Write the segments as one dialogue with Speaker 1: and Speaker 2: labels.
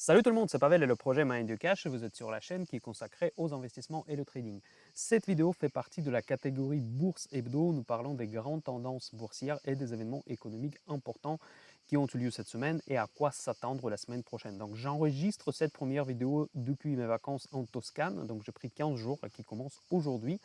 Speaker 1: Salut tout le monde, c'est Pavel et le projet Mind You Cash et vous êtes sur la chaîne qui est consacrée aux investissements et le trading. Cette vidéo fait partie de la catégorie Bourse Hebdo. Nous parlons des grandes tendances boursières et des événements économiques importants qui ont eu lieu cette semaine et à quoi s'attendre la semaine prochaine. Donc j'enregistre cette première vidéo depuis mes vacances en Toscane. Donc j'ai pris 15 jours qui commencent aujourd'hui.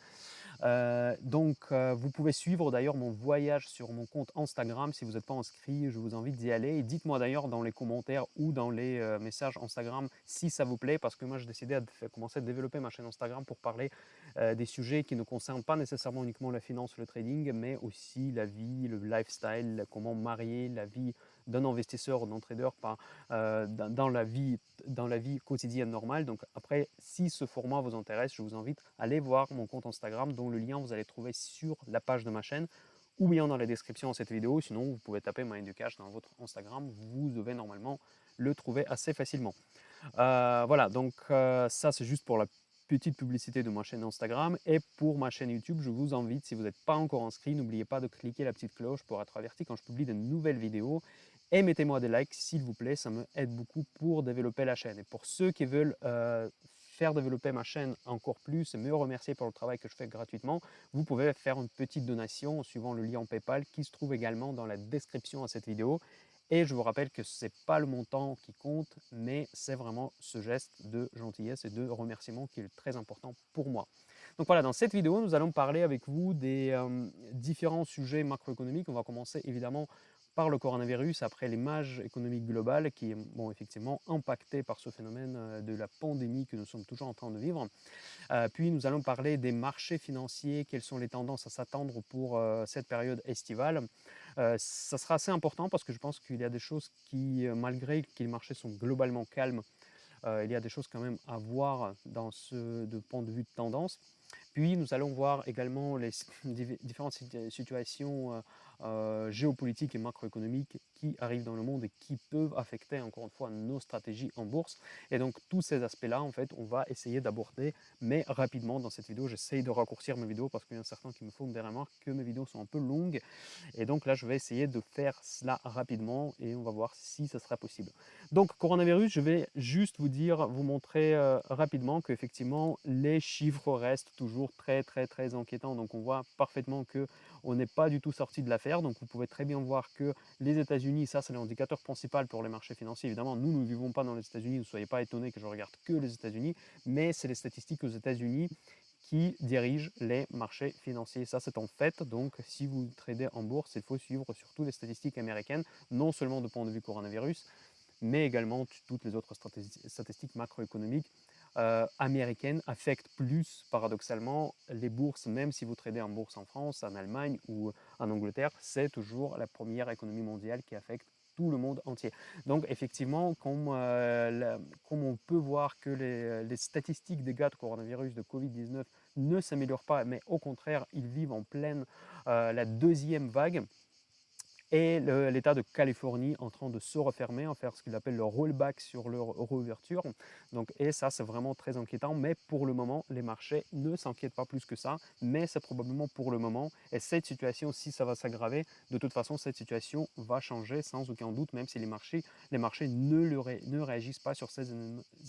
Speaker 1: Vous pouvez suivre d'ailleurs mon voyage sur mon compte Instagram. Si vous n'êtes pas inscrit, je vous invite d'y aller. Et dites-moi d'ailleurs dans les commentaires ou dans les messages Instagram si ça vous plaît, parce que moi j'ai décidé de commencer à développer ma chaîne Instagram pour parler des sujets qui ne concernent pas nécessairement uniquement la finance, le trading, mais aussi la vie, le lifestyle, comment marier la vie d'un investisseur ou d'un trader dans la vie quotidienne normale. Donc après, si ce format vous intéresse, je vous invite à aller voir mon compte Instagram dont le lien vous allez trouver sur la page de ma chaîne ou bien dans la description de cette vidéo. Sinon, vous pouvez taper Mind You Cash dans votre Instagram. Vous devez normalement le trouver assez facilement. Ça c'est juste pour la petite publicité de ma chaîne Instagram. Et pour ma chaîne YouTube, je vous invite, si vous n'êtes pas encore inscrit, n'oubliez pas de cliquer la petite cloche pour être averti quand je publie de nouvelles vidéos. Et mettez-moi des likes, s'il vous plaît, ça me aide beaucoup pour développer la chaîne. Et pour ceux qui veulent faire développer ma chaîne encore plus et me remercier pour le travail que je fais gratuitement, vous pouvez faire une petite donation en suivant le lien PayPal qui se trouve également dans la description à cette vidéo. Et je vous rappelle que ce n'est pas le montant qui compte, mais c'est vraiment ce geste de gentillesse et de remerciement qui est très important pour moi. Donc voilà, dans cette vidéo, nous allons parler avec vous des différents sujets macroéconomiques. On va commencer évidemment par le coronavirus, après l'image économique globale qui est effectivement impactée par ce phénomène de la pandémie que nous sommes toujours en train de vivre. Puis nous allons parler des marchés financiers, quelles sont les tendances à s'attendre pour cette période estivale. Ça sera assez important parce que je pense qu'il y a des choses qui, malgré que les marchés sont globalement calmes, il y a des choses quand même à voir de point de vue de tendance. Puis nous allons voir également les différentes situations géopolitiques et macroéconomiques qui arrivent dans le monde et qui peuvent affecter encore une fois nos stratégies en bourse. Et donc tous ces aspects-là, en fait, on va essayer d'aborder, mais rapidement dans cette vidéo. J'essaye de raccourcir mes vidéos parce qu'il y en a certains qui me font des remarques que mes vidéos sont un peu longues. Et donc là, je vais essayer de faire cela rapidement et on va voir si ça sera possible. Donc, coronavirus, je vais juste vous montrer rapidement qu'effectivement, les chiffres restent toujours très inquiétants. Donc, on voit parfaitement qu'on n'est pas du tout sorti de l'affaire. Donc, vous pouvez très bien voir que les États-Unis, ça, c'est l'indicateur principal pour les marchés financiers. Évidemment, nous ne vivons pas dans les États-Unis. Ne soyez pas étonnés que je regarde que les États-Unis, mais c'est les statistiques aux États-Unis qui dirige les marchés financiers. Ça, c'est en fait. Donc, si vous tradez en bourse, il faut suivre surtout les statistiques américaines, non seulement du point de vue coronavirus, mais également toutes les autres statistiques macroéconomiques américaines affectent plus, paradoxalement, les bourses, même si vous tradez en bourse en France, en Allemagne ou en Angleterre, c'est toujours la première économie mondiale qui affecte tout le monde entier. Donc effectivement, comme on peut voir que les statistiques des cas de coronavirus, de Covid-19 ne s'améliorent pas, mais au contraire, ils vivent en pleine la deuxième vague, et l'État de Californie en train de se refermer, en faire ce qu'il appelle le rollback sur leur réouverture. Et ça, c'est vraiment très inquiétant. Mais pour le moment, les marchés ne s'inquiètent pas plus que ça. Mais c'est probablement pour le moment. Et cette situation, si ça va s'aggraver, de toute façon, cette situation va changer sans aucun doute, même si les marchés ne réagissent pas sur ces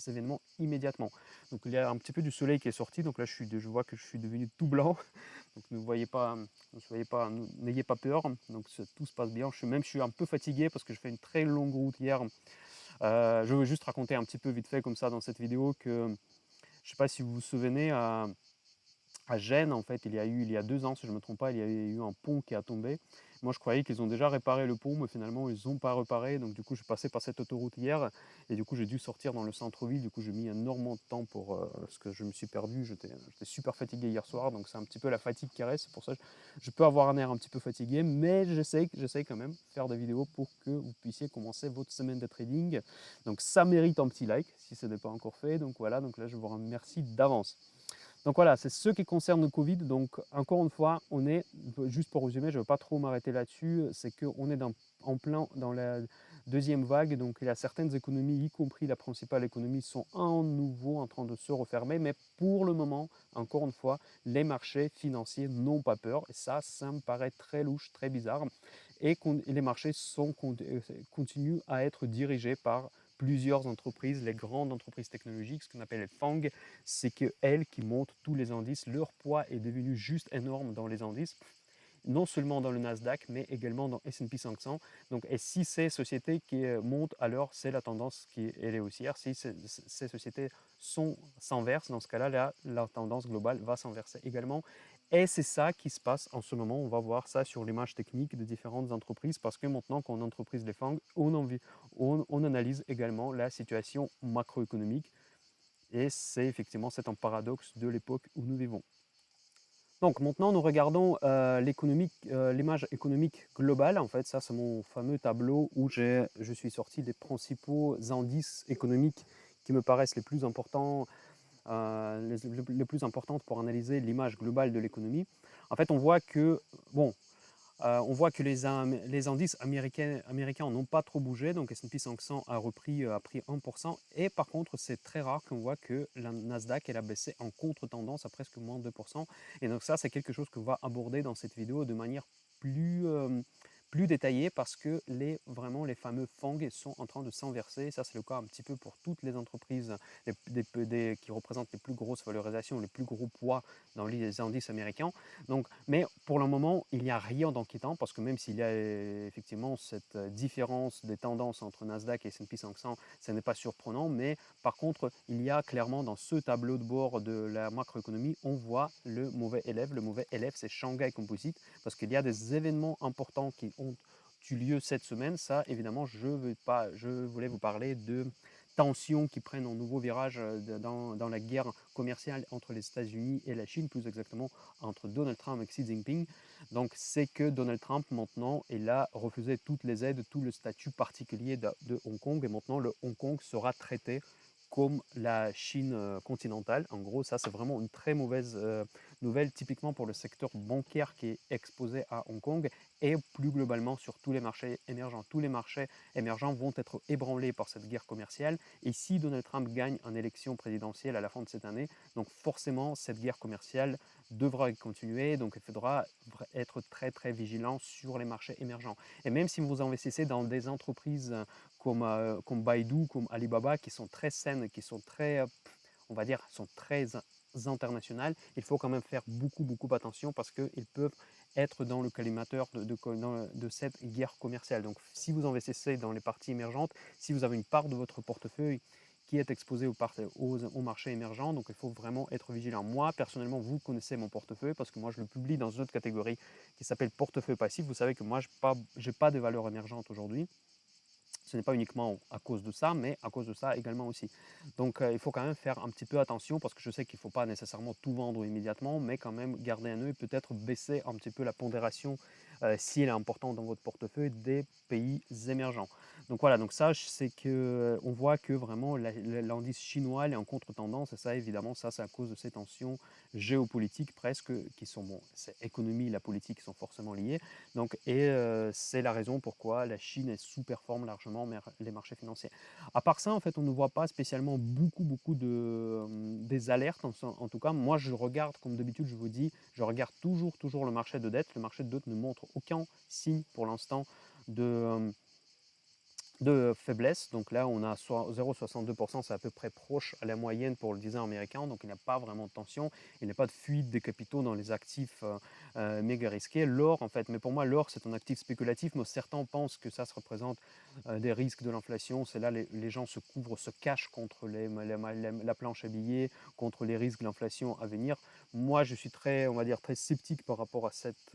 Speaker 1: événements immédiatement. Donc il y a un petit peu du soleil qui est sorti. Donc là, je vois que je suis devenu tout blanc. Donc n'ayez pas peur. Donc tout se passe bien. Je suis un peu fatigué parce que je fais une très longue route hier. Je veux juste raconter un petit peu vite fait comme ça dans cette vidéo que je ne sais pas si vous vous souvenez, à Gênes, en fait, il y a 2 ans, si je ne me trompe pas, il y a eu un pont qui a tombé. Moi, je croyais qu'ils ont déjà réparé le pont, mais finalement, ils n'ont pas réparé. Donc, du coup, je suis passé par cette autoroute hier et du coup, j'ai dû sortir dans le centre-ville. Du coup, j'ai mis énormément de temps parce que je me suis perdu. J'étais super fatigué hier soir, donc c'est un petit peu la fatigue qui reste. C'est pour ça que je peux avoir un air un petit peu fatigué, mais j'essaie quand même de faire des vidéos pour que vous puissiez commencer votre semaine de trading. Donc, ça mérite un petit like si ce n'est pas encore fait. Donc, voilà, donc là, je vous remercie d'avance. Donc voilà, c'est ce qui concerne le Covid. Donc encore une fois, on est, juste pour résumer, je ne veux pas trop m'arrêter là-dessus, c'est qu'on est en plein dans la deuxième vague. Donc il y a certaines économies, y compris la principale économie, sont à nouveau en train de se refermer. Mais pour le moment, encore une fois, les marchés financiers n'ont pas peur. Et ça me paraît très louche, très bizarre. Et les marchés continuent à être dirigés par plusieurs entreprises, les grandes entreprises technologiques, ce qu'on appelle les FANG, c'est qu'elles qui montent tous les indices, leur poids est devenu juste énorme dans les indices, non seulement dans le Nasdaq, mais également dans S&P 500. Donc, et si ces sociétés qui montent, alors c'est la tendance qui est haussière. Si ces sociétés s'inversent, dans ce cas-là, la tendance globale va s'inverser également. Et c'est ça qui se passe en ce moment. On va voir ça sur l'image technique de différentes entreprises parce que maintenant qu'on entreprise les FANG, on analyse également la situation macroéconomique. Et c'est effectivement un paradoxe de l'époque où nous vivons. Donc maintenant, nous regardons l'image économique globale. En fait, ça, c'est mon fameux tableau où je suis sorti des principaux indices économiques qui me paraissent les plus importants, les plus importantes pour analyser l'image globale de l'économie. En fait, on voit que, bon, on voit que les indices américains n'ont pas trop bougé, donc S&P 500 a pris 1%, et par contre c'est très rare qu'on voit que la Nasdaq elle a baissé en contre-tendance à presque moins 2%, et donc ça c'est quelque chose qu'on va aborder dans cette vidéo de manière plus détaillée parce que vraiment les fameux FANG sont en train de s'inverser. Ça c'est le cas un petit peu pour toutes les entreprises qui représentent les plus grosses valorisations, les plus gros poids dans les indices américains. Donc, mais pour le moment, il n'y a rien d'inquiétant parce que même s'il y a effectivement cette différence des tendances entre Nasdaq et S&P 500, ce n'est pas surprenant. Mais par contre, il y a clairement dans ce tableau de bord de la macroéconomie, on voit le mauvais élève. Le mauvais élève, c'est Shanghai Composite parce qu'il y a des événements importants qui ont eu lieu cette semaine. Ça, évidemment, je voulais vous parler de tensions qui prennent un nouveau virage dans la guerre commerciale entre les États-Unis et la Chine, plus exactement entre Donald Trump et Xi Jinping. Donc c'est que Donald Trump maintenant il a refusé toutes les aides, tout le statut particulier de Hong Kong, et maintenant le Hong Kong sera traité comme la Chine continentale. En gros, ça c'est vraiment une très mauvaise nouvelle, typiquement pour le secteur bancaire qui est exposé à Hong Kong et plus globalement sur tous les marchés émergents. Tous les marchés émergents vont être ébranlés par cette guerre commerciale, et si Donald Trump gagne une élection présidentielle à la fin de cette année, donc forcément cette guerre commerciale devra continuer, donc il faudra être très très vigilant sur les marchés émergents. Et même si vous investissez dans des entreprises comme Baidu, comme Alibaba, qui sont très saines, qui sont très, on va dire, sont très internationales, il faut quand même faire beaucoup attention parce qu'ils peuvent être dans le collimateur de cette guerre commerciale. Donc si vous investissez dans les parties émergentes, si vous avez une part de votre portefeuille qui est exposé au marché émergent, donc il faut vraiment être vigilant. Moi, personnellement, vous connaissez mon portefeuille parce que moi, je le publie dans une autre catégorie qui s'appelle portefeuille passif. Vous savez que moi, je n'ai pas de valeur émergente aujourd'hui. Ce n'est pas uniquement à cause de ça, mais à cause de ça également aussi. Donc il faut quand même faire un petit peu attention parce que je sais qu'il ne faut pas nécessairement tout vendre immédiatement, mais quand même garder un œil, peut-être baisser un petit peu la pondération si elle est importante dans votre portefeuille des pays émergents. Donc voilà, donc ça c'est que on voit que vraiment l'indice chinois est en contre-tendance, et ça évidemment ça c'est à cause de ces tensions géopolitiques presque qui sont, bon, c'est économie et la politique qui sont forcément liées. Donc, c'est la raison pourquoi la Chine sous-performe largement les marchés financiers. À part ça, en fait, on ne voit pas spécialement beaucoup des alertes. En tout cas, moi, je regarde, comme d'habitude, je vous dis, je regarde toujours le marché de dette. Le marché de dette ne montre aucun signe pour l'instant de faiblesse. Donc là, on a 0,62%, c'est à peu près proche à la moyenne pour le 10 ans américain. Donc il n'y a pas vraiment de tension, il n'y a pas de fuite des capitaux dans les actifs méga risqués. L'or, en fait, mais pour moi, l'or, c'est un actif spéculatif. Mais certains pensent que ça se représente des risques de l'inflation. C'est là les gens se couvrent, se cachent contre la planche à billets, contre les risques de l'inflation à venir. Moi, je suis très, on va dire, très sceptique par rapport à cette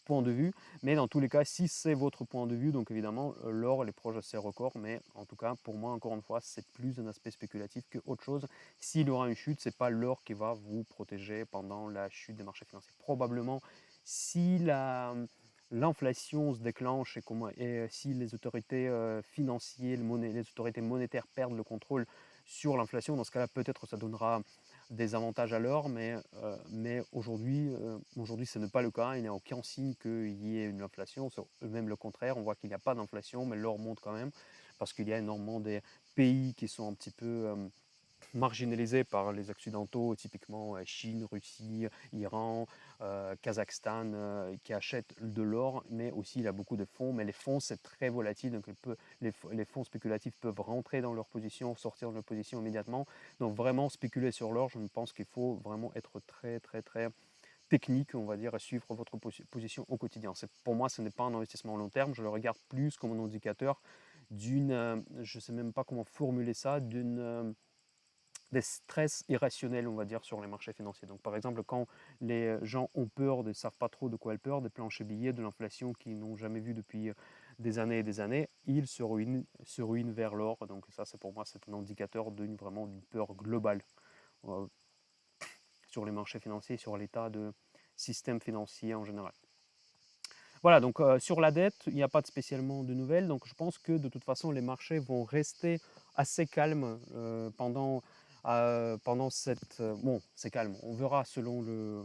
Speaker 1: point de vue, mais dans tous les cas, si c'est votre point de vue, donc évidemment, l'or, les projets, c'est record, mais en tout cas, pour moi, encore une fois, c'est plus un aspect spéculatif qu'autre chose. S'il y aura une chute, c'est pas l'or qui va vous protéger pendant la chute des marchés financiers. Probablement, si l'inflation se déclenche et si les autorités financières, les autorités monétaires perdent le contrôle sur l'inflation, dans ce cas-là, peut-être ça donnera des avantages à l'or, mais aujourd'hui, ce n'est pas le cas. Il n'y a aucun signe qu'il y ait une inflation. Même le contraire, on voit qu'il n'y a pas d'inflation, mais l'or monte quand même parce qu'il y a énormément de pays qui sont un petit peu marginalisés par les Occidentaux, typiquement Chine, Russie, Iran, Kazakhstan, qui achètent de l'or, mais aussi il y a beaucoup de fonds. Mais les fonds, c'est très volatile, donc les fonds spéculatifs peuvent rentrer dans leur position, sortir de leur position immédiatement. Donc vraiment, spéculer sur l'or, je pense qu'il faut vraiment être très, très, très technique, on va dire, et suivre votre position au quotidien. Pour moi, ce n'est pas un investissement à long terme, je le regarde plus comme un indicateur je ne sais même pas comment formuler ça, des stress irrationnels, on va dire, sur les marchés financiers. Donc, par exemple, quand les gens ont peur, ne savent pas trop de quoi ils peur, des planchers billets, de l'inflation qu'ils n'ont jamais vu depuis des années et des années, ils se ruinent vers l'or. Donc, ça, c'est pour moi, c'est un indicateur vraiment d'une peur globale euh, sur les marchés financiers, sur l'état de système financier en général. Voilà, donc sur la dette, il n'y a pas spécialement de nouvelles. Donc je pense que de toute façon, les marchés vont rester assez calmes pendant cette... bon, c'est calme. On verra selon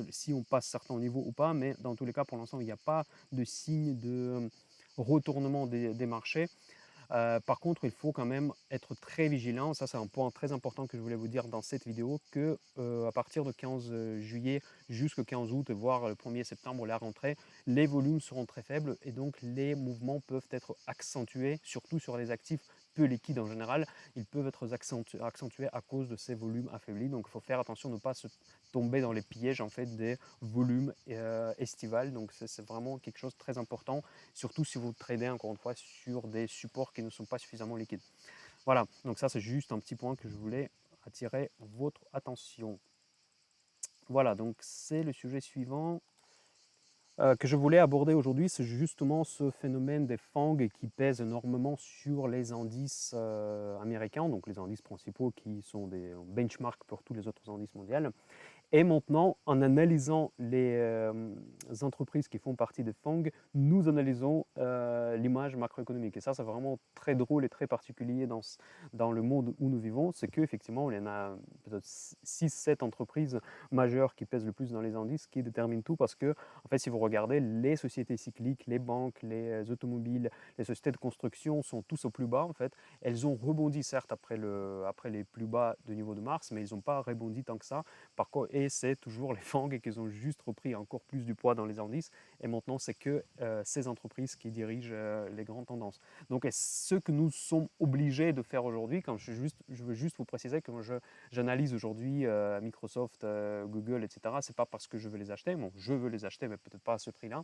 Speaker 1: si on passe certains niveaux ou pas. Mais dans tous les cas, pour l'instant, il n'y a pas de signe de retournement des marchés. Par contre, il faut quand même être très vigilant. Ça, c'est un point très important que je voulais vous dire dans cette vidéo, que à partir de 15 juillet jusqu'au 15 août, voire le 1er septembre, la rentrée, les volumes seront très faibles et donc les mouvements peuvent être accentués, surtout sur les actifs peu liquides en général. Ils peuvent être accentués à cause de ces volumes affaiblis. Donc, il faut faire attention de ne pas se tomber dans les pièges en fait des volumes estivales. Donc, c'est vraiment quelque chose de très important, surtout si vous tradez encore une fois sur des supports qui ne sont pas suffisamment liquides. Voilà, donc ça c'est juste un petit point que je voulais attirer votre attention. Voilà, donc c'est le sujet suivant que je voulais aborder aujourd'hui, c'est justement ce phénomène des FANG qui pèse énormément sur les indices américains, donc les indices principaux qui sont des benchmarks pour tous les autres indices mondiaux. Et maintenant, en analysant les entreprises qui font partie des FANG, nous analysons l'image macroéconomique. Et ça, c'est vraiment très drôle et très particulier dans le monde où nous vivons. C'est qu'effectivement, il y en a peut-être 6-7 entreprises majeures qui pèsent le plus dans les indices, qui déterminent tout. Parce que, en fait, si vous regardez, les sociétés cycliques, les banques, les automobiles, les sociétés de construction sont tous au plus bas, en fait. Elles ont rebondi, certes, après les plus bas de niveau de mars, mais ils n'ont pas rebondi tant que ça. Et c'est toujours les FANG qui ont juste repris encore plus du poids dans les indices. Et maintenant, c'est que ces entreprises qui dirigent les grandes tendances. Donc, ce que nous sommes obligés de faire aujourd'hui, quand je veux juste vous préciser que j'analyse aujourd'hui Microsoft, Google, etc., c'est pas parce que je veux les acheter. Bon, je veux les acheter, mais peut-être pas à ce prix-là.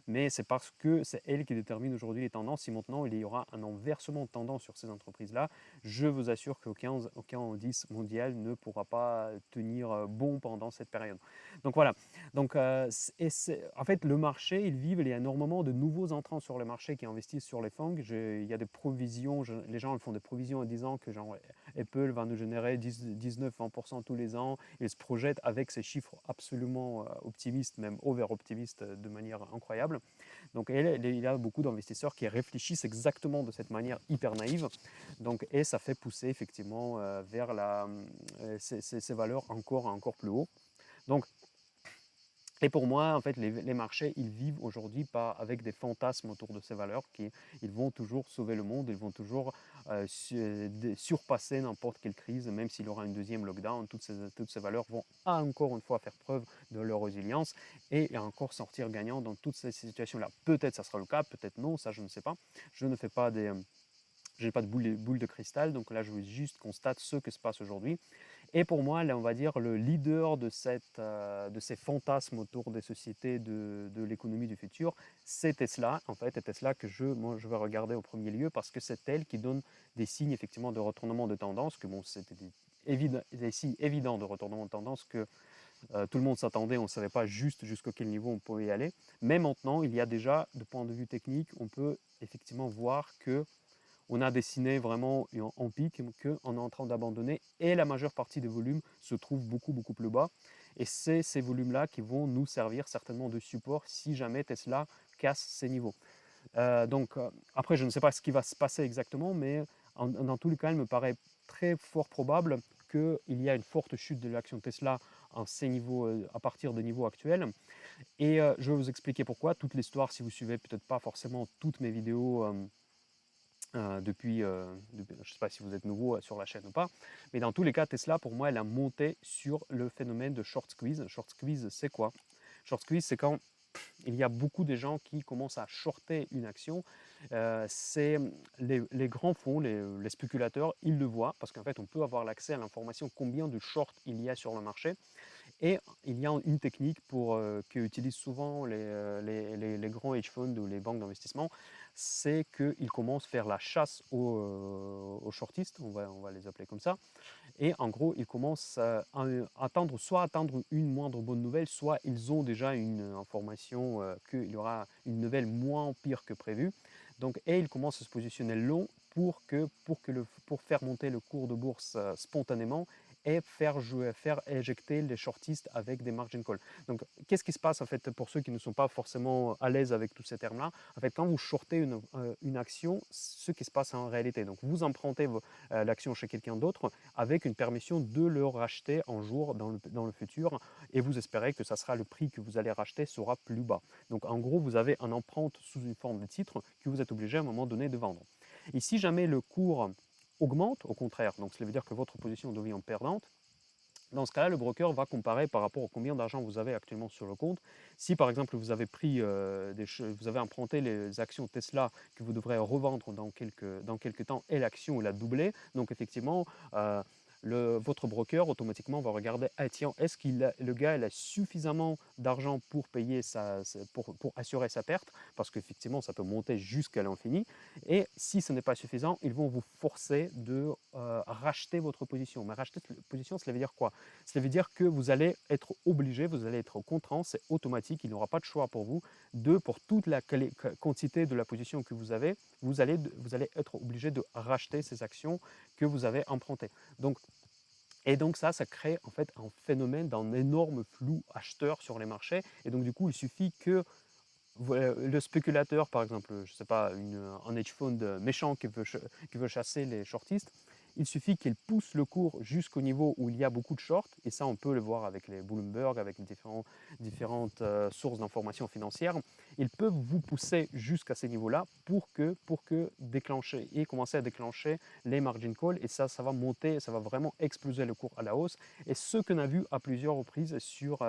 Speaker 1: Mais c'est parce que c'est elles qui déterminent aujourd'hui les tendances. Si maintenant il y aura un inversement de tendance sur ces entreprises-là, je vous assure qu'aucun indice mondial ne pourra pas tenir bon pendant cette période. Donc voilà. Donc, en fait, le marché, il y a énormément de nouveaux entrants sur le marché qui investissent sur les FANG. Il y a des provisions, les gens font des provisions en disant que genre, Apple va nous générer 19-20% tous les ans. Ils se projettent avec ces chiffres absolument optimistes, même over-optimistes de manière incroyable. Donc il y a beaucoup d'investisseurs qui réfléchissent exactement de cette manière hyper naïve. Donc, et ça fait pousser effectivement vers ces valeurs encore plus haut. Donc, et pour moi, en fait, les marchés, ils vivent aujourd'hui pas avec des fantasmes autour de ces valeurs ils vont toujours sauver le monde, ils vont toujours surpasser n'importe quelle crise, même s'il y aura une deuxième lockdown. Toutes ces valeurs vont encore une fois faire preuve de leur résilience et encore sortir gagnant dans toutes ces situations-là. Peut-être ça sera le cas, peut-être non, ça je ne sais pas. Je ne fais pas je n'ai pas de boule de cristal, donc là je juste constate ce que se passe aujourd'hui. Et pour moi, là, on va dire, le leader de ces fantasmes autour des sociétés de l'économie du futur, c'est Tesla, en fait, et Tesla que moi, je vais regarder au premier lieu parce que c'est elle qui donne des signes, effectivement, de retournement de tendance, que bon, c'était des signes évidents de retournement de tendance que tout le monde s'attendait, on ne savait pas juste jusqu'à quel niveau on pouvait y aller. Mais maintenant, il y a déjà, de point de vue technique, on peut effectivement voir que on a dessiné vraiment en pic qu'on est en train d'abandonner et la majeure partie des volumes se trouvent beaucoup plus bas. Et c'est ces volumes-là qui vont nous servir certainement de support si jamais Tesla casse ces niveaux. Après, je ne sais pas ce qui va se passer exactement, mais dans tous les cas, il me paraît très fort probable qu'il y a une forte chute de l'action Tesla à partir des niveaux actuels. Et je vais vous expliquer pourquoi. Toute l'histoire, si vous suivez peut-être pas forcément toutes mes vidéos je ne sais pas si vous êtes nouveau sur la chaîne ou pas, mais dans tous les cas, Tesla, pour moi, elle a monté sur le phénomène de short squeeze. Short squeeze, c'est quoi? Short squeeze, c'est quand il y a beaucoup de gens qui commencent à shorter une action. C'est les grands fonds, les spéculateurs, ils le voient parce qu'en fait, on peut avoir l'accès à l'information combien de short il y a sur le marché. Et il y a une technique que utilisent souvent les grands hedge funds ou les banques d'investissement, c'est qu'ils commencent à faire la chasse aux shortistes, on va les appeler comme ça, et en gros, ils commencent soit attendre une moindre bonne nouvelle, soit ils ont déjà une information qu'il y aura une nouvelle moins pire que prévu. Donc, et ils commencent à se positionner long pour faire monter le cours de bourse spontanément et faire éjecter les shortistes avec des margin calls. Donc, qu'est-ce qui se passe en fait pour ceux qui ne sont pas forcément à l'aise avec tous ces termes-là? En fait, quand vous shortez une action, ce qui se passe en réalité, donc vous empruntez l'action chez quelqu'un d'autre avec une permission de le racheter un jour dans le futur et vous espérez que ça sera le prix que vous allez racheter sera plus bas. Donc en gros, vous avez un empreinte sous une forme de titre que vous êtes obligé à un moment donné de vendre. Et si jamais le cours augmente, au contraire, donc cela veut dire que votre position devient perdante, dans ce cas-là, le broker va comparer par rapport à combien d'argent vous avez actuellement sur le compte. Si par exemple vous avez vous avez emprunté les actions Tesla que vous devrez revendre dans quelques temps et l'action il a doublé, donc effectivement votre broker automatiquement va regarder, ah, tiens, est-ce le gars il a suffisamment d'argent pour pour assurer sa perte, parce qu'effectivement ça peut monter jusqu'à l'infini, et si ce n'est pas suffisant, ils vont vous forcer de racheter votre position. Mais racheter votre position, cela veut dire quoi? Cela veut dire que vous allez être obligé, vous allez être contraint, c'est automatique, il n'y aura pas de choix pour vous, pour toute la quantité de la position que vous avez, vous allez être obligé de racheter ces actions que vous avez empruntées. Donc ça crée en fait un phénomène d'un énorme flou acheteur sur les marchés. Et donc du coup, il suffit que le spéculateur, par exemple, je ne sais pas, un hedge fund méchant qui veut chasser les shortistes, il suffit qu'il pousse le cours jusqu'au niveau où il y a beaucoup de shorts, et ça on peut le voir avec les Bloomberg, avec différentes sources d'informations financières. Ils peuvent vous pousser jusqu'à ces niveaux-là pour que déclencher et commencer à déclencher les margin calls, et ça va monter, ça va vraiment exploser le cours à la hausse. Et ce qu'on a vu à plusieurs reprises sur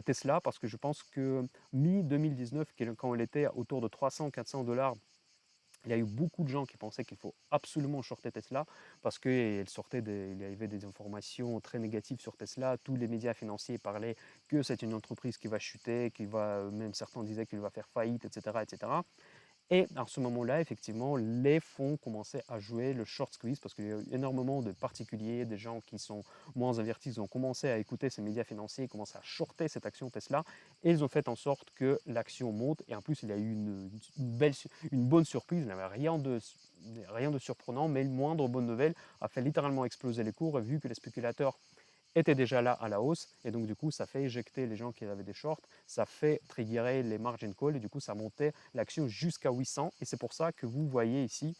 Speaker 1: Tesla, parce que je pense que mi-2019, quand elle était autour de 300-400 $, il y a eu beaucoup de gens qui pensaient qu'il faut absolument shorter Tesla parce qu'il y avait des informations très négatives sur Tesla. Tous les médias financiers parlaient que c'est une entreprise qui va chuter, même certains disaient qu'il va faire faillite, etc., etc. Et à ce moment-là, effectivement, les fonds commençaient à jouer le short squeeze parce qu'il y a eu énormément de particuliers, des gens qui sont moins avertis, ils ont commencé à écouter ces médias financiers, ils commencé à shorter cette action Tesla et ils ont fait en sorte que l'action monte. Et en plus, il y a eu une bonne surprise, il n'y avait rien de surprenant, mais une moindre bonne nouvelle a fait littéralement exploser les cours. Et vu que les spéculateurs était déjà là à la hausse, et donc du coup ça fait éjecter les gens qui avaient des shorts, ça fait triggerer les margin calls, et du coup ça montait l'action jusqu'à 800, et c'est pour ça que vous voyez ici,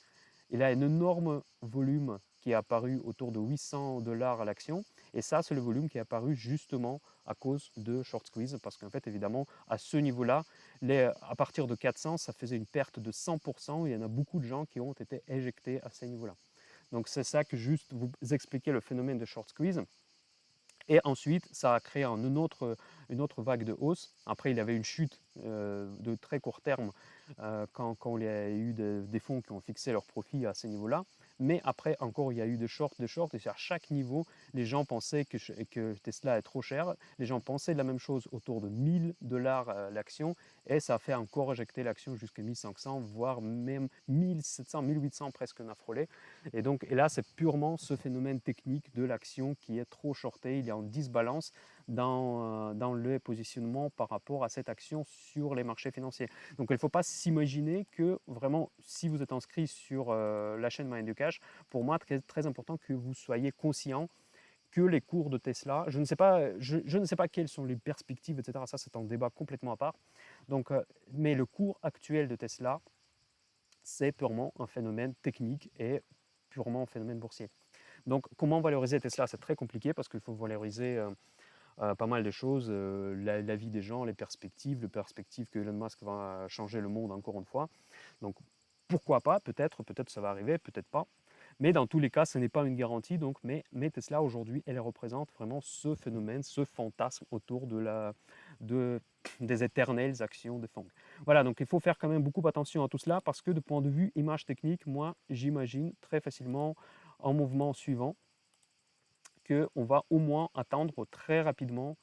Speaker 1: il a un énorme volume qui est apparu autour de 800 $ à l'action, et ça c'est le volume qui est apparu justement à cause de short squeeze, parce qu'en fait évidemment à ce niveau-là, à partir de 400, ça faisait une perte de 100%, il y en a beaucoup de gens qui ont été éjectés à ces niveaux-là. Donc c'est ça que juste vous expliquer le phénomène de short squeeze. Et ensuite, ça a créé une autre vague de hausse. Après, il y avait une chute de très court terme quand il y a eu des fonds qui ont fixé leurs profits à ces niveaux-là. Mais après, encore, il y a eu des shorts. Et à chaque niveau, les gens pensaient que Tesla est trop cher. Les gens pensaient de la même chose autour de 1000 $ l'action. Et ça a fait encore éjecter l'action jusqu'à 1500, voire même 1700, 1800 presque n'a frôlé. Et là, c'est purement ce phénomène technique de l'action qui est trop shortée. Il y a une disbalance dans le positionnement par rapport à cette action sur les marchés financiers. Donc il ne faut pas s'imaginer que vraiment, si vous êtes inscrit sur la chaîne Mind du Cash, pour moi, très, très important que vous soyez conscient que les cours de Tesla, je ne sais pas quelles sont les perspectives, etc. Ça, c'est un débat complètement à part. Mais le cours actuel de Tesla, c'est purement un phénomène technique et purement un phénomène boursier. Donc, comment valoriser Tesla? C'est très compliqué parce qu'il faut valoriser pas mal de choses, la vie des gens, les perspectives que Elon Musk va changer le monde encore une fois. Donc, pourquoi pas, peut-être ça va arriver, peut-être pas. Mais dans tous les cas, ce n'est pas une garantie. Donc, mais Tesla aujourd'hui, elle représente vraiment ce phénomène, ce fantasme autour des éternelles actions de FANG. Voilà, donc il faut faire quand même beaucoup attention à tout cela parce que de point de vue image technique, moi, j'imagine très facilement en mouvement suivant qu'on va au moins atteindre très rapidement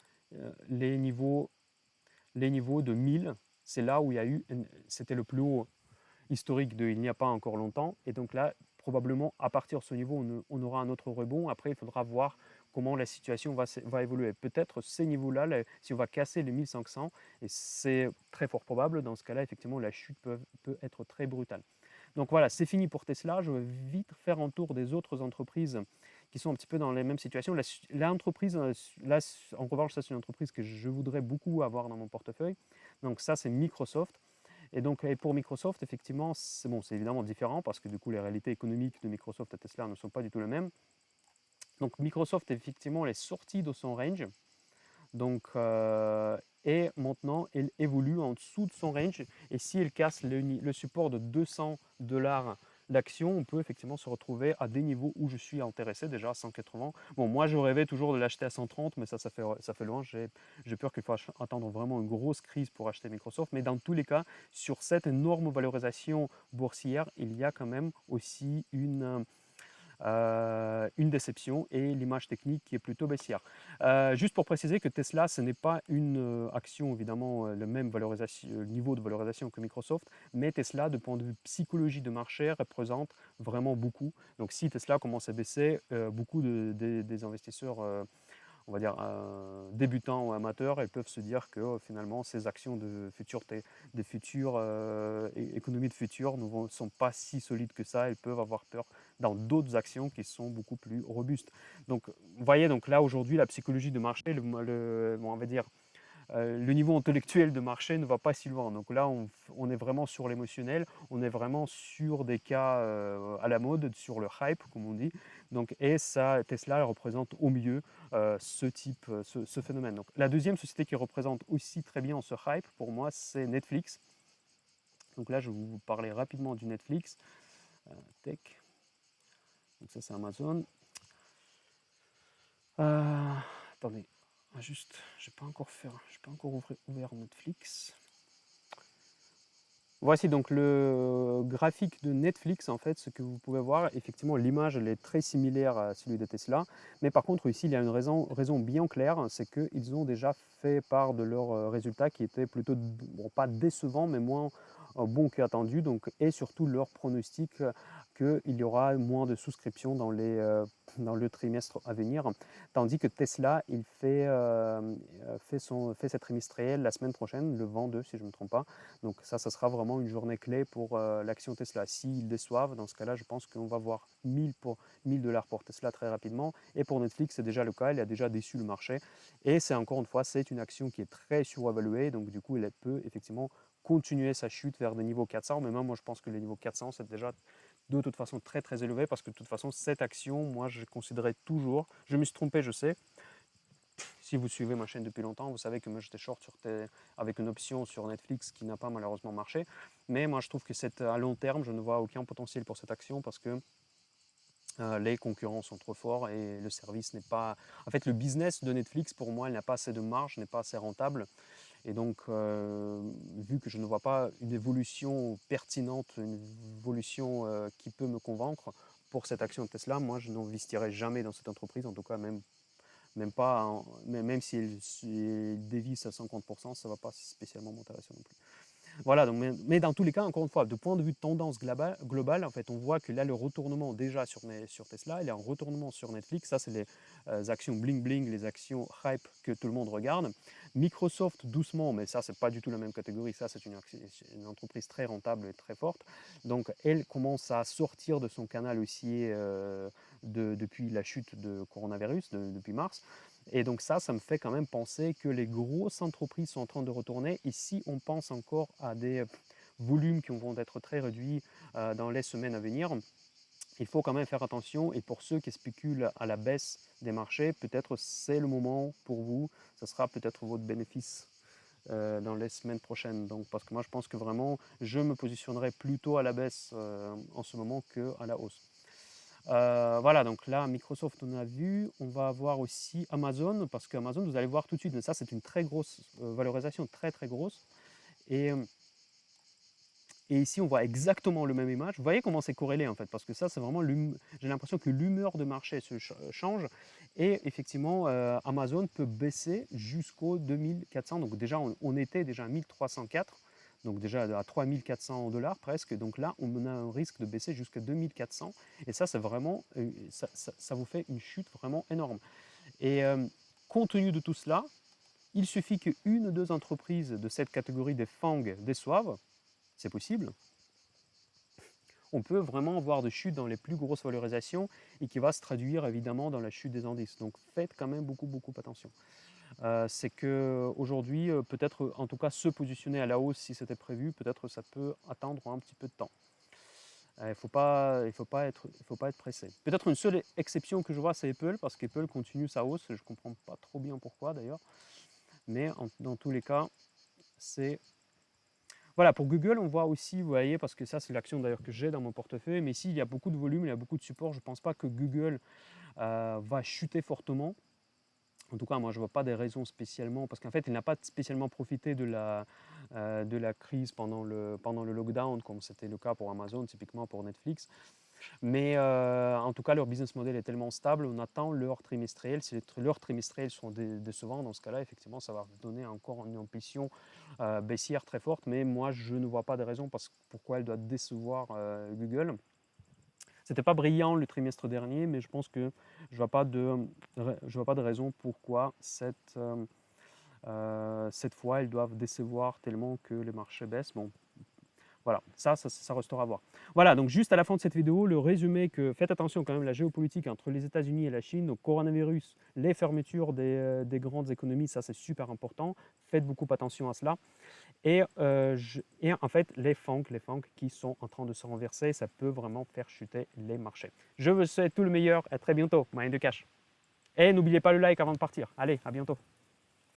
Speaker 1: les niveaux de 1000. C'est là où il y a eu, c'était le plus haut historique de il n'y a pas encore longtemps. Et donc là, probablement, à partir de ce niveau, on aura un autre rebond. Après, il faudra voir comment la situation va évoluer. Peut-être ces niveaux-là, si on va casser les 1500, et c'est très fort probable, dans ce cas-là, effectivement, la chute peut être très brutale. Donc voilà, c'est fini pour Tesla. Je vais vite faire un tour des autres entreprises qui sont un petit peu dans les mêmes situations. L'entreprise, là, en revanche, ça c'est une entreprise que je voudrais beaucoup avoir dans mon portefeuille. Donc ça, c'est Microsoft. Et donc pour Microsoft, effectivement, c'est bon, évidemment différent parce que du coup, les réalités économiques de Microsoft et Tesla ne sont pas du tout les mêmes. Donc Microsoft, effectivement, elle est sortie de son range. Donc, et maintenant, elle évolue en dessous de son range. Et si elle casse le support de $200 l'action, on peut effectivement se retrouver à des niveaux où je suis intéressé déjà à 180. Bon, moi, je rêvais toujours de l'acheter à 130, mais ça fait loin. J'ai peur qu'il faut attendre vraiment une grosse crise pour acheter Microsoft. Mais dans tous les cas, sur cette énorme valorisation boursière, il y a quand même aussi une déception et l'image technique qui est plutôt baissière. Juste pour préciser que Tesla, ce n'est pas une action, évidemment, le même niveau de valorisation que Microsoft, mais Tesla, de point de vue psychologie de marché, représente vraiment beaucoup. Donc si Tesla commence à baisser, beaucoup des investisseurs on va dire, débutants ou amateurs, ils peuvent se dire que finalement ces actions des futures économies de futur ne sont pas si solides que ça. Elles peuvent avoir peur dans d'autres actions qui sont beaucoup plus robustes. Donc, vous voyez, donc là aujourd'hui, la psychologie de marché, on va dire, le niveau intellectuel de marché ne va pas si loin. Donc là, on est vraiment sur l'émotionnel, on est vraiment sur des cas à la mode, sur le hype, comme on dit. Donc, et ça, Tesla représente au mieux ce phénomène. Donc, la deuxième société qui représente aussi très bien ce hype, pour moi, c'est Netflix. Donc là, je vais vous parler rapidement du Netflix. Tech. Donc ça, c'est Amazon. Attendez, juste, je n'ai pas encore ouvert Netflix. Voici donc le graphique de Netflix, en fait, ce que vous pouvez voir. Effectivement, l'image elle est très similaire à celui de Tesla. Mais par contre, ici, il y a une raison bien claire, c'est qu'ils ont déjà fait part de leurs résultats qui étaient plutôt, bon, pas décevants, mais moins bons qu'attendus. Donc, et surtout leur pronostic qu'il y aura moins de souscriptions dans le trimestre à venir. Tandis que Tesla, il fait sa trimestrielle la semaine prochaine, le 22, si je ne me trompe pas. Donc ça sera vraiment une journée clé pour l'action Tesla. S'ils déçoivent, dans ce cas-là, je pense qu'on va voir 1000 $ pour Tesla très rapidement. Et pour Netflix, c'est déjà le cas, elle a déjà déçu le marché. Et c'est encore une fois, c'est une action qui est très surévaluée. Donc du coup, elle peut effectivement continuer sa chute vers des niveaux 400. Mais même moi, je pense que les niveaux 400, c'est déjà de toute façon très très élevé parce que de toute façon, cette action, moi, je considérais toujours, je me suis trompé, je sais, si vous suivez ma chaîne depuis longtemps, vous savez que moi j'étais short avec une option sur Netflix qui n'a pas malheureusement marché. Mais moi je trouve que à long terme, je ne vois aucun potentiel pour cette action parce que les concurrents sont trop forts et le service n'est pas... En fait, le business de Netflix, pour moi, il n'a pas assez de marge, n'est pas assez rentable. Et donc, vu que je ne vois pas une évolution pertinente, une évolution qui peut me convaincre pour cette action de Tesla, moi je n'investirai jamais dans cette entreprise, en tout cas même s'il dévisse à 50%, ça ne va pas spécialement m'intéresser non plus. Voilà, donc, mais dans tous les cas, encore une fois, de point de vue de tendance globale, en fait, on voit que là, le retournement déjà sur Tesla, il y a un retournement sur Netflix. Ça, c'est les actions bling bling, les actions hype que tout le monde regarde. Microsoft, doucement, mais ça, c'est pas du tout la même catégorie. Ça, c'est une entreprise très rentable et très forte. Donc, elle commence à sortir de son canal haussier depuis la chute de coronavirus, depuis mars. Et donc ça me fait quand même penser que les grosses entreprises sont en train de retourner. Et si on pense encore à des volumes qui vont être très réduits dans les semaines à venir, il faut quand même faire attention. Et pour ceux qui spéculent à la baisse des marchés, peut-être c'est le moment pour vous, ce sera peut-être votre bénéfice dans les semaines prochaines. Donc, parce que moi, je pense que vraiment, je me positionnerai plutôt à la baisse en ce moment qu'à la hausse. Voilà, donc là, Microsoft, on a vu. On va avoir aussi Amazon, parce qu'Amazon, vous allez voir tout de suite, mais ça, c'est une très grosse valorisation, très très grosse. Et, euh, et ici, on voit exactement le même image. Vous voyez comment c'est corrélé en fait, parce que ça, c'est vraiment, j'ai l'impression que l'humeur de marché se change. Et effectivement, Amazon peut baisser jusqu'au 2400. Donc déjà, on était déjà à 1304. Donc déjà à 3400 $ presque. Donc là, on a un risque de baisser jusqu'à 2400. Et ça, c'est vraiment, ça vous fait une chute vraiment énorme. Et compte tenu de tout cela, il suffit qu'une ou deux entreprises de cette catégorie des FANG déçoivent. C'est possible. On peut vraiment voir des chutes dans les plus grosses valorisations et qui va se traduire évidemment dans la chute des indices. Donc faites quand même beaucoup attention. C'est qu'aujourd'hui, peut-être en tout cas se positionner à la hausse si c'était prévu, peut-être ça peut attendre un petit peu de temps. Il ne faut pas être pressé. Peut-être une seule exception que je vois, c'est Apple, parce qu'Apple continue sa hausse. Je ne comprends pas trop bien pourquoi d'ailleurs. Mais dans tous les cas, c'est... Voilà, pour Google, on voit aussi, vous voyez, parce que ça, c'est l'action d'ailleurs que j'ai dans mon portefeuille, mais ici, il y a beaucoup de volume, il y a beaucoup de support. Je ne pense pas que Google va chuter fortement. En tout cas, moi, je ne vois pas des raisons spécialement, parce qu'en fait, il n'a pas spécialement profité de la crise pendant le lockdown, comme c'était le cas pour Amazon, typiquement pour Netflix. Mais en tout cas, leur business model est tellement stable, on attend leur trimestriel. Si leurs trimestriels sont décevants, dans ce cas-là, effectivement, ça va donner encore une impulsion baissière très forte. Mais moi, je ne vois pas de raison pourquoi elle doit décevoir Google. C'était pas brillant le trimestre dernier, mais je pense que je vois pas de raison pourquoi cette fois, elles doivent décevoir tellement que les marchés baissent. Bon, voilà, ça restera à voir. Voilà, donc juste à la fin de cette vidéo, le résumé que faites attention quand même, la géopolitique entre les États-Unis et la Chine, donc coronavirus, les fermetures des grandes économies, ça c'est super important. Faites beaucoup attention à cela. Et en fait, les FANG qui sont en train de se renverser, ça peut vraiment faire chuter les marchés. Je vous souhaite tout le meilleur, à très bientôt, Mind de Cash. Et n'oubliez pas le like avant de partir. Allez, à bientôt.